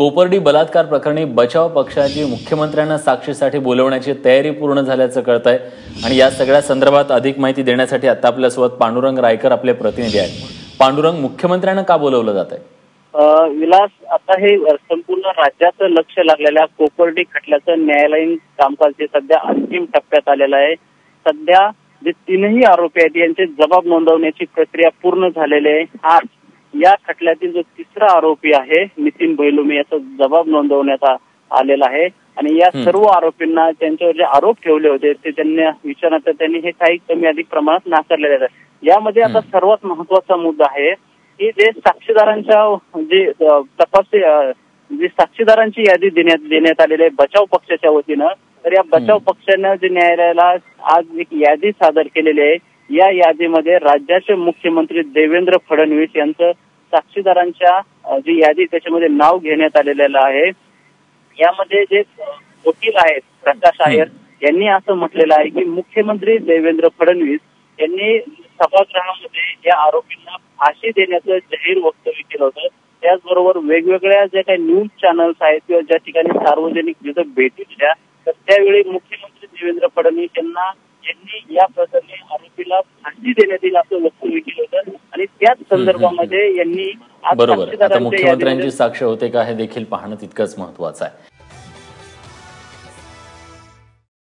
कोपर्डी बलात्कार प्रकरणी बचाव पक्षाची मुख्यमंत्र्यांना साक्षीसाठी बोलवण्याची तयारी पूर्ण झाल्याचं कळतंय आणि या सगळ्या संदर्भात अधिक माहिती देण्यासाठी आता आपल्यासोबत पांडुरंग रायकर आपले प्रतिनिधी आहेत। पांडुरंग, मुख्यमंत्र्यांना का बोलवलं जात आहे? विलास, आता हे संपूर्ण राज्याचं लक्ष लागलेल्या कोपर्डी खटल्याचं न्यायालयीन कामकाज जे सध्या अंतिम टप्प्यात आलेलं आहे। सध्या जे तीनही आरोपी आहेत यांचे जबाब नोंदवण्याची प्रक्रिया पूर्ण झालेली आहे। आज या खटल्यातील जो तिसरा आरोपी आहे नितीन बैलुमे याचा जबाब नोंदवण्यात आलेला आहे आणि या सर्व आरोपींना त्यांच्यावर जे आरोप ठेवले होते ते त्यांना विचारण्यात त्यांनी हे काही कमी अधिक प्रमाणात नाकारलेले आहेत। यामध्ये आता सर्वात महत्वाचा मुद्दा आहे की जे साक्षीदारांच्या जी साक्षीदारांची यादी देण्यात आलेली आहे बचाव पक्षाच्या वतीनं, तर या बचाव पक्षानं जे न्यायालयाला आज एक यादी सादर केलेली आहे। या यादीमध्ये राज्याचे मुख्यमंत्री देवेंद्र फडणवीस यांचं साक्षीदारांच्या जी यादी त्याच्यामध्ये नाव घेण्यात आलेलं आहे। यामध्ये जे वकील आहेत प्रकाश अय्यर यांनी असं म्हटलेलं आहे की मुख्यमंत्री देवेंद्र फडणवीस यांनी सभागृहामध्ये या आरोपींना फाशी देण्याचं जाहीर वक्तव्य केलं होतं। त्याचबरोबर वेगवेगळ्या ज्या काही न्यूज चॅनल्स आहेत किंवा ज्या ठिकाणी सार्वजनिक जिथं भेटी दिल्या तर त्यावेळी मुख्यमंत्री देवेंद्र फडणवीस यांनी या प्रकरणी आरोपीला फाशी देण्यात येईल असं वक्तव्य केलं होतं आणि त्याच संदर्भामध्ये यांनी बरोबर, आता मुख्यमंत्र्यांची साक्ष होते का हे देखील पाहणं तितकंच महत्वाचं आहे।